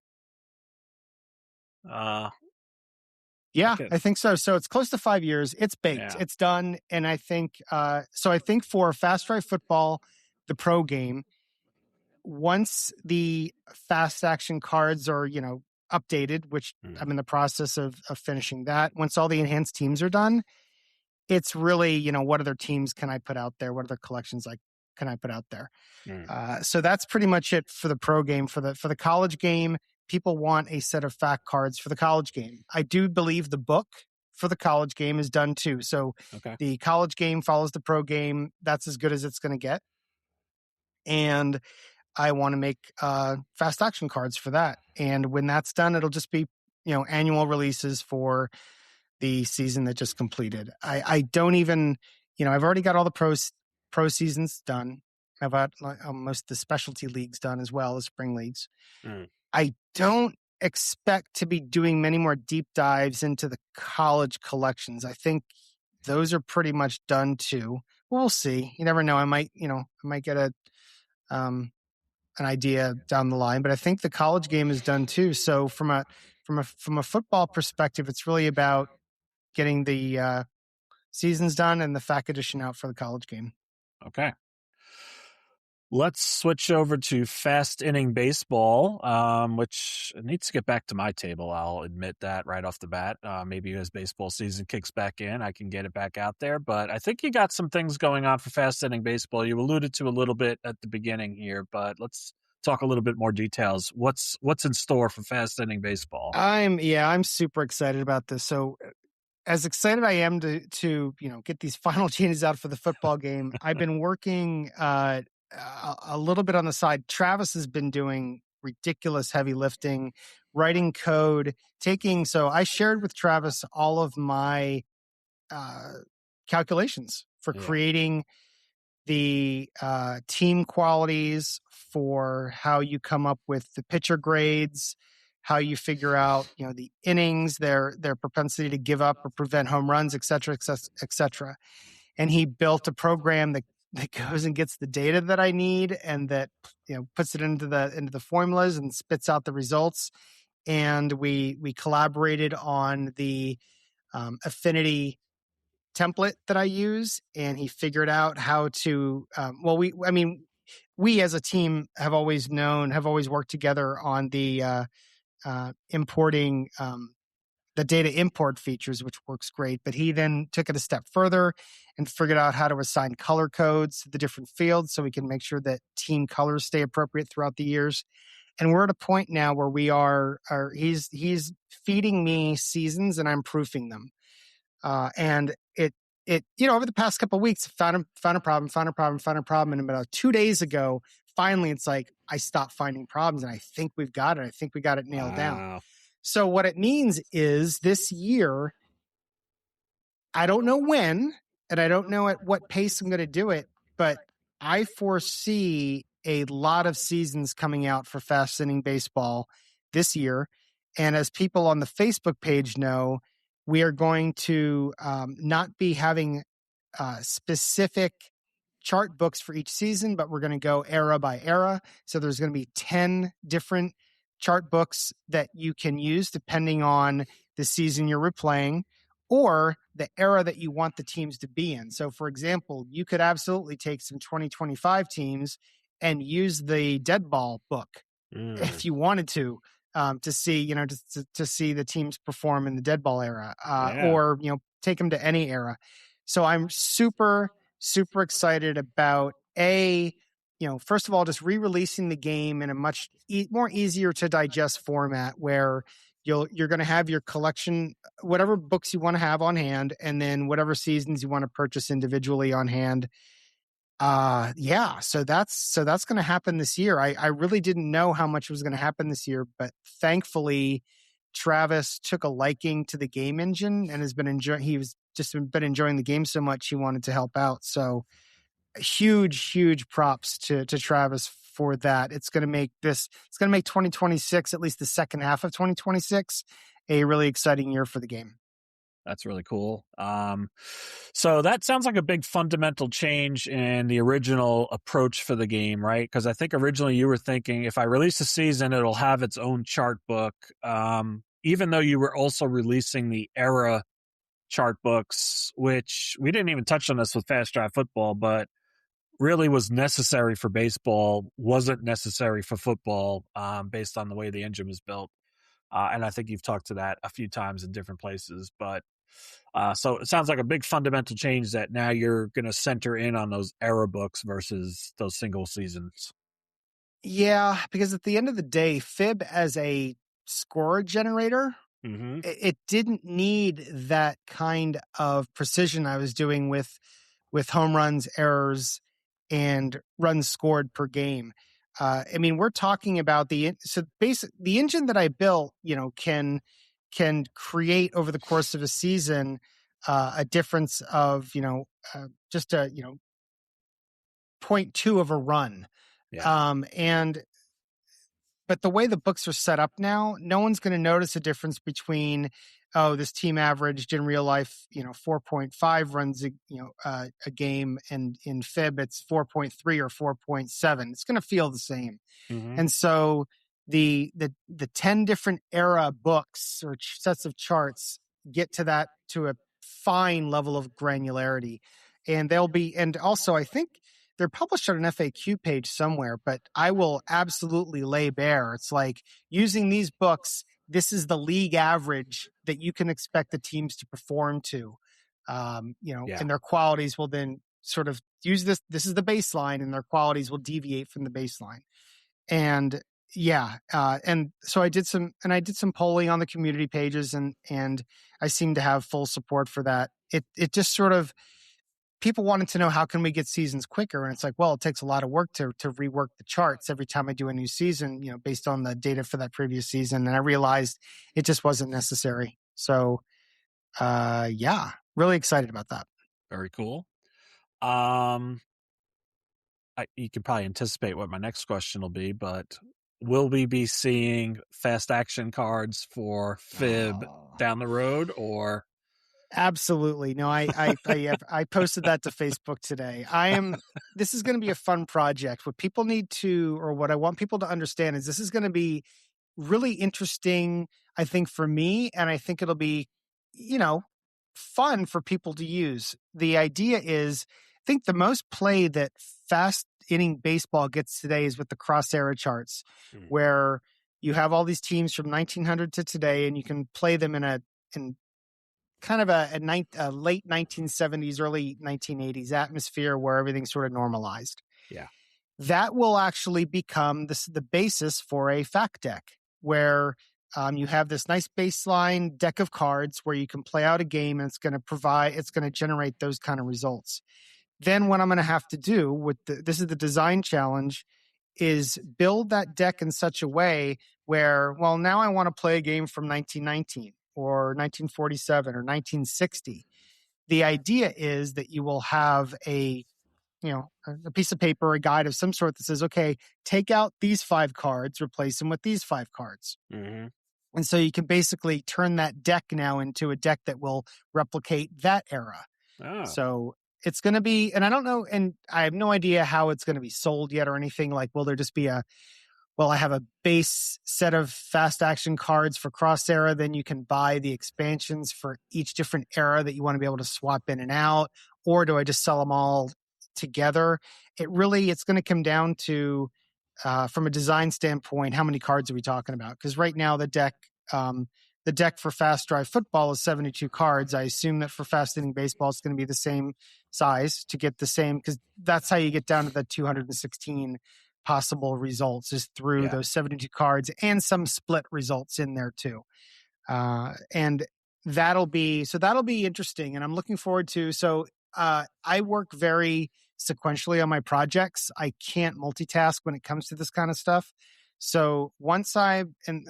Yeah, I think so. So it's close to 5 years. It's baked. Yeah. It's done. And I think, for Fast Drive Football, the pro game, once the fast action cards are, updated, which I'm in the process of finishing that. Once all the enhanced teams are done, it's really, what other teams can I put out there? What other collections can I put out there? So that's pretty much it for the pro game. For the college game, people want a set of fact cards for the college game. I do believe the book for the college game is done too. So Okay. the college game follows the pro game. That's as good as it's going to get. And I want to make fast action cards for that. And when that's done, it'll just be, annual releases for the season that just completed. I don't even, I've already got all the pro seasons done. I've got most of the specialty leagues done as well as spring leagues. I don't expect to be doing many more deep dives into the college collections. I think those are pretty much done too. We'll see. You never know. I might get an idea down the line, but I think the college game is done too. So from a football perspective, it's really about getting the seasons done and the FAQ edition out for the college game. Okay. Let's switch over to fast inning baseball, which needs to get back to my table. I'll admit that right off the bat. Maybe as baseball season kicks back in, I can get it back out there. But I think you got some things going on for fast inning baseball. You alluded to a little bit at the beginning here, but let's talk a little bit more details. What's in store for fast inning baseball? I'm super excited about this. So as excited I am to get these final changes out for the football game, I've been working a little bit on the side. Travis has been doing ridiculous heavy lifting, writing code, so I shared with Travis all of my calculations for creating the team qualities, for how you come up with the pitcher grades, how you figure out, the innings, their propensity to give up or prevent home runs, et cetera, et cetera. And he built a program that goes and gets the data that I need, and that puts it into the formulas and spits out the results. And we collaborated on the affinity template that I use, and he figured out how to. We as a team have always worked together on the importing the data import features, which works great. But he then took it a step further and figured out how to assign color codes to the different fields so we can make sure that team colors stay appropriate throughout the years. And we're at a point now where he's feeding me seasons and I'm proofing them. And it over the past couple of weeks, found a problem. And about 2 days ago, finally, it's like I stopped finding problems, and I think we've got it. I think we got it nailed down. So what it means is this year, I don't know when, and I don't know at what pace I'm going to do it, but I foresee a lot of seasons coming out for fast inning baseball this year. And as people on the Facebook page know, we are going to not be having specific chart books for each season, but we're going to go era by era. So there's going to be 10 different chart books that you can use depending on the season you're replaying or the era that you want the teams to be in. So for example, you could absolutely take some 2025 teams and use the dead ball book if you wanted to see, to see the teams perform in the dead ball era, or, take them to any era. So I'm super, super excited about first of all, just re-releasing the game in a much more easier to digest format where you're going to have your collection, whatever books you want to have on hand, and then whatever seasons you want to purchase individually on hand. So that's going to happen this year. I really didn't know how much was going to happen this year, but thankfully Travis took a liking to the game engine and has been enjoying the game so much he wanted to help out. So huge props to Travis for that. It's going to make 2026, at least the second half of 2026, a really exciting year for the game. That's really cool. So that sounds like a big fundamental change in the original approach for the game, right? Because I think originally you were thinking if I release a season, it'll have its own chart book. Even though you were also releasing the era chart books, which we didn't even touch on this with Fast Drive Football, but really was necessary for baseball, wasn't necessary for football, based on the way the engine was built. And I think you've talked to that a few times in different places, but so it sounds like a big fundamental change that now you're going to center in on those era books versus those single seasons. Yeah, because at the end of the day, Fib as a score generator Mm-hmm. It didn't need that kind of precision I was doing with home runs, errors, and runs scored per game. I mean, we're talking about the engine that I built, can create over the course of a season a difference of just a 0.2 of a run. Yeah. And but the way the books are set up now, no one's going to notice a difference between, oh, this team averaged in real life, 4.5 runs a game, and in fib it's 4.3 or 4.7. It's going to feel the same. Mm-hmm. And so the 10 different era books or sets of charts get to a fine level of granularity. And and also I think they're published on an FAQ page somewhere, but I will absolutely lay bare. It's like, using these books, this is the league average that you can expect the teams to perform to. Yeah. And their qualities will then sort of use this. This is the baseline, and their qualities will deviate from the baseline. And and so I did some polling on the community pages, and I seem to have full support for that. It just sort of, people wanted to know, how can we get seasons quicker? And it's like, well, it takes a lot of work to rework the charts every time I do a new season, based on the data for that previous season. And I realized it just wasn't necessary. So, really excited about that. Very cool. You can probably anticipate what my next question will be, but will we be seeing fast action cards for Fib down the road, or? Absolutely. No, I posted that to Facebook today. This is going to be a fun project. What I want people to understand is, this is going to be really interesting, I think, for me, and I think it'll be, fun for people to use. The idea is, I think the most play that fast inning baseball gets today is with the cross era charts, where you have all these teams from 1900 to today, and you can play them in kind of a late 1970s, early 1980s atmosphere where everything's sort of normalized. Yeah. That will actually become the basis for a fact deck, where you have this nice baseline deck of cards where you can play out a game, and it's going to generate those kind of results. Then what I'm going to have to do this is the design challenge, is build that deck in such a way where, well, now I want to play a game from 1919 or 1947 or 1960. The idea is that you will have a piece of paper, a guide of some sort that says, okay, take out these 5 cards, replace them with these 5 cards. Mm-hmm. And so you can basically turn that deck now into a deck that will replicate that era. Oh. So it's going to be, and I don't know, and I have no idea how it's going to be sold yet or anything. Like, will there just be I have a base set of fast action cards for cross era, then you can buy the expansions for each different era that you want to be able to swap in and out? Or do I just sell them all together? It's going to come down to, from a design standpoint, how many cards are we talking about? Because right now the deck for fast drive football is 72 cards. I assume that for fast inning baseball, it's going to be the same size to get the same, because that's how you get down to the 216 possible results, is through those 72 cards, and some split results in there too. And that'll be interesting. And I'm looking forward to, I work very sequentially on my projects. I can't multitask when it comes to this kind of stuff. So once I've been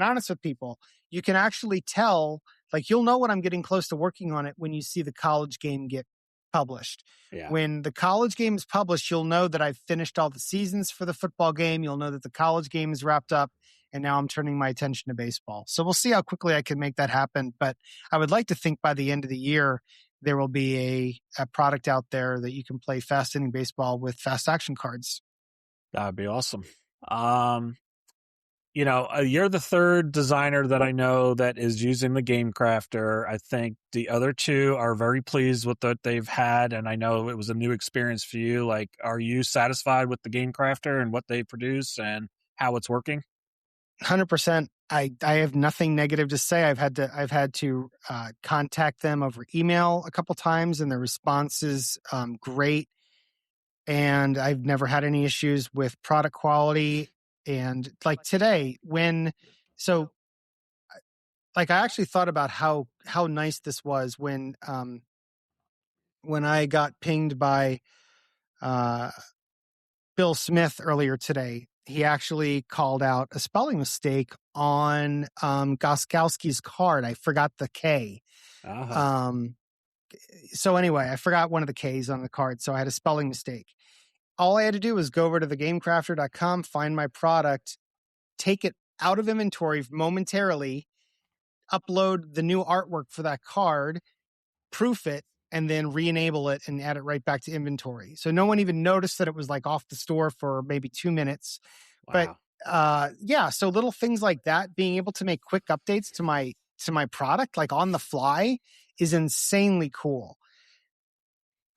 honest with people, you can actually tell, like, you'll know when I'm getting close to working on it when you see the college game get published. Yeah. When the college game is published, you'll know that I've finished all the seasons for the football game. You'll know that the college game is wrapped up, and now I'm turning my attention to baseball. So we'll see how quickly I can make that happen. But I would like to think by the end of the year, there will be a product out there that you can play fast inning baseball with fast action cards. That would be awesome. You're the third designer that I know that is using the Game Crafter. I think the other two are very pleased with what they've had, and I know it was a new experience for you. Like, are you satisfied with the Game Crafter and what they produce and how it's working? 100%. I have nothing negative to say. I've had to contact them over email a couple times, and the response is great. And I've never had any issues with product quality. And like today, like I actually thought about how nice this was when I got pinged by Bill Smith earlier today. He actually called out a spelling mistake on Goskowski's card. I forgot the K. So anyway, I forgot one of the K's on the card, so I had a spelling mistake. All I had to do was go over to thegamecrafter.com, find my product, take it out of inventory momentarily, upload the new artwork for that card, proof it, and then re-enable it and add it right back to inventory. So no one even noticed that it was like off the store for maybe 2 minutes. Wow. But yeah, so little things like that, being able to make quick updates to my product, like on the fly, is insanely cool.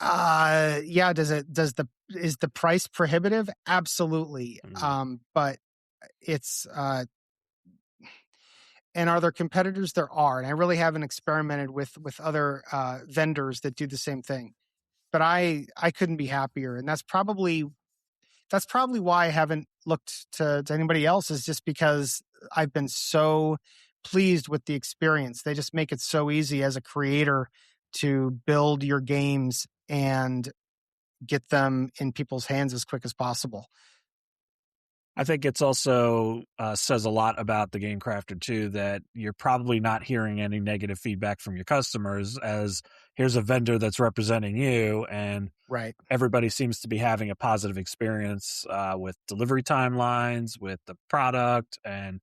Yeah, is the price prohibitive? Absolutely. But it's and are there competitors? There are, and I really haven't experimented with other vendors that do the same thing. But I couldn't be happier, and that's probably why I haven't looked to anybody else, is just because I've been so pleased with the experience. They just make it so easy as a creator to build your games and get them in people's hands as quick as possible. I think it's also says a lot about the Game Crafter too, that you're probably not hearing any negative feedback from your customers, as here's a vendor that's representing you, and right, everybody seems to be having a positive experience with delivery timelines, with the product, and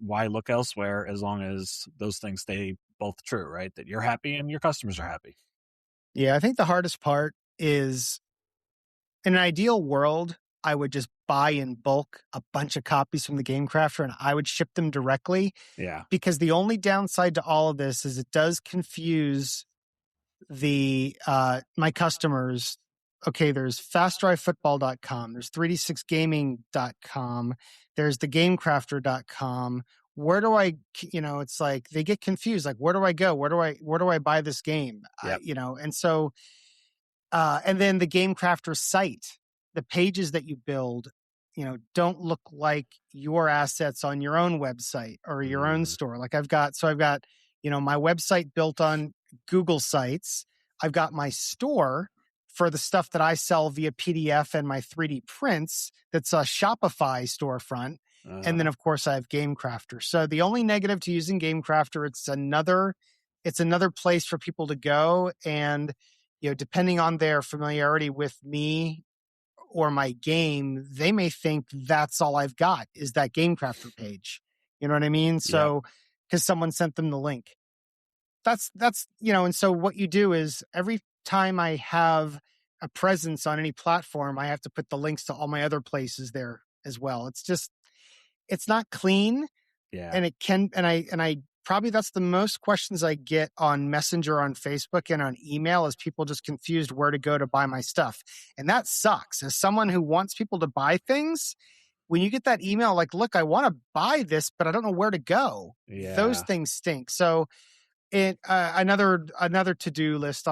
why look elsewhere as long as those things stay both true, right? That you're happy and your customers are happy. Yeah, I think the hardest part is, in an ideal world, I would just buy in bulk a bunch of copies from the Game Crafter and I would ship them directly. Yeah. Because the only downside to all of this is it does confuse the my customers. Okay, there's fastdrivefootball.com, there's 3d6gaming.com, there's thegamecrafter.com. Where do I, it's like they get confused. Like, where do I go? Where do I buy this game? Yep. And so and then the Game Crafter site, the pages that you build, don't look like your assets on your own website or your own store. Like I've got my website built on Google Sites. I've got my store for the stuff that I sell via PDF and my 3D prints. That's a Shopify storefront. And then of course I have Game Crafter. So the only negative to using Game Crafter, it's another place for people to go. And depending on their familiarity with me or my game, they may think that's all I've got is that Game Crafter page. You know what I mean? So, because someone sent them the link. That's and so what you do is every time I have a presence on any platform, I have to put the links to all my other places there as well. It's not clean. Yeah. And I probably that's the most questions I get on Messenger, on Facebook, and on email, is people just confused where to go to buy my stuff. And that sucks. As someone who wants people to buy things, when you get that email like, look, I want to buy this, but I don't know where to go. Yeah. Those things stink. So another to-do list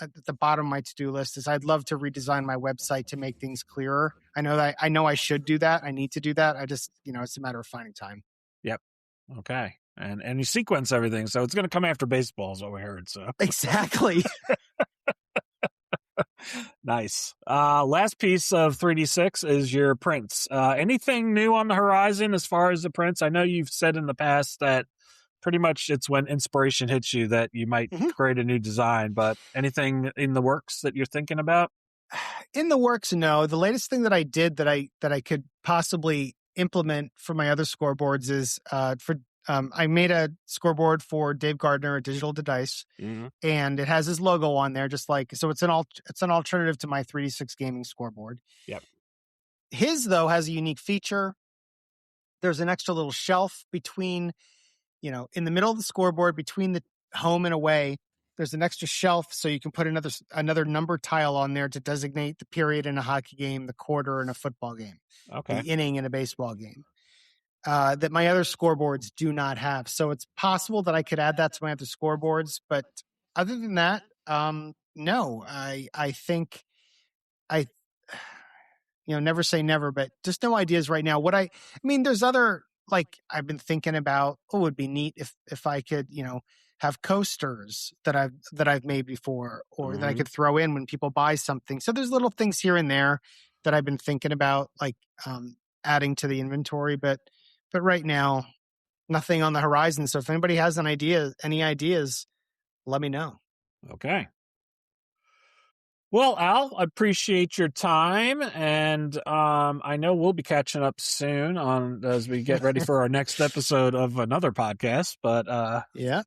at the bottom of my to-do list is I'd love to redesign my website to make things clearer. I know I should do that. I need to do that. I just, it's a matter of finding time. Yep. Okay. And you sequence everything, so it's going to come after baseball, is what we heard. So exactly. Nice. Last piece of 3D6 is your prints. Anything new on the horizon as far as the prints? I know you've said in the past that pretty much it's when inspiration hits you that you might create a new design, but anything in the works that you're thinking about? In the works, no. The latest thing that I did that I could possibly implement for my other scoreboards is I made a scoreboard for Dave Gardner at Digital to Dice, and it has his logo on there, just like, so it's an alternative to my 3D6 gaming scoreboard. Yep. His, though, has a unique feature. There's an extra little shelf between, in the middle of the scoreboard, between the home and away. There's an extra shelf, so you can put another number tile on there to designate the period in a hockey game, the quarter in a football game, the inning in a baseball game. That my other scoreboards do not have. So it's possible that I could add that to my other scoreboards. But other than that, no. I think never say never, but just no ideas right now. There's other like I've been thinking about, oh, it would be neat if I could, have coasters that I've made before, or that I could throw in when people buy something. So there's little things here and there that I've been thinking about, like adding to the inventory, but right now, nothing on the horizon. So if anybody has any ideas, let me know. Okay. Well, Al, I appreciate your time, and I know we'll be catching up soon as we get ready for our next episode of another podcast. But yeah,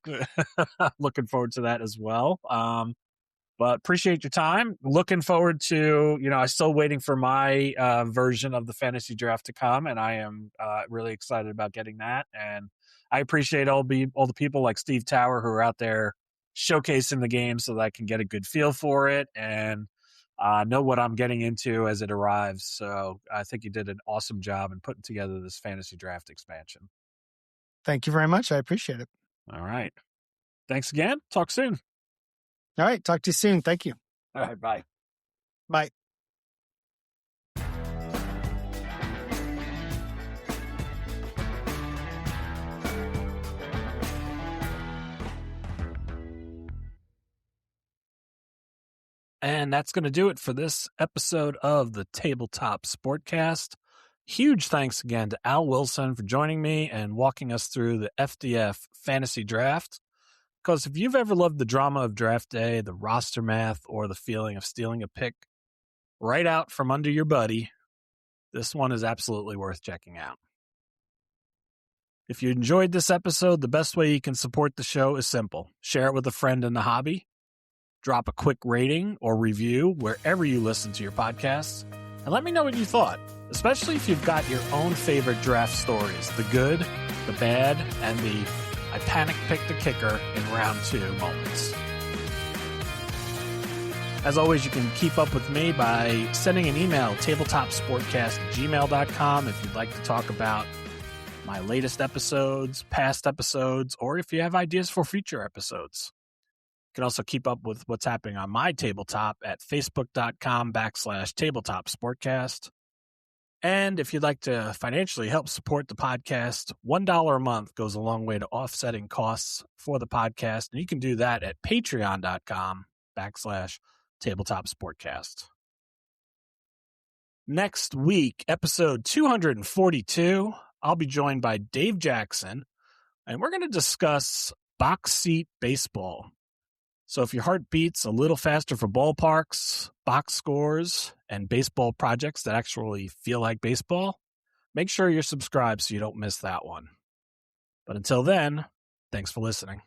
looking forward to that as well. But appreciate your time. Looking forward to, I'm still waiting for my version of the fantasy draft to come, and I am really excited about getting that. And I appreciate all the people like Steve Tower who are out there showcasing the game so that I can get a good feel for it and know what I'm getting into as it arrives. So I think you did an awesome job in putting together this fantasy draft expansion. Thank you very much. I appreciate it. All right. Thanks again. Talk soon. All right. Talk to you soon. Thank you. All right. Bye. Bye. And that's going to do it for this episode of the Tabletop Sportcast. Huge thanks again to Al Wilson for joining me and walking us through the FDF Fantasy Draft. Because if you've ever loved the drama of draft day, the roster math, or the feeling of stealing a pick right out from under your buddy, this one is absolutely worth checking out. If you enjoyed this episode, the best way you can support the show is simple. Share it with a friend in the hobby. Drop a quick rating or review wherever you listen to your podcasts. And let me know what you thought, especially if you've got your own favorite draft stories, the good, the bad, and the I panic picked a kicker in round 2 moments. As always, you can keep up with me by sending an email, tabletopsportcast@gmail.com, if you'd like to talk about my latest episodes, past episodes, or if you have ideas for future episodes. You can also keep up with what's happening on my tabletop at facebook.com/tabletopsportcast. And if you'd like to financially help support the podcast, $1 a month goes a long way to offsetting costs for the podcast. And you can do that at patreon.com/tabletopsportcast. Next week, episode 242, I'll be joined by Dave Jackson, and we're going to discuss box seat baseball. So if your heart beats a little faster for ballparks, box scores, and baseball projects that actually feel like baseball, make sure you're subscribed so you don't miss that one. But until then, thanks for listening.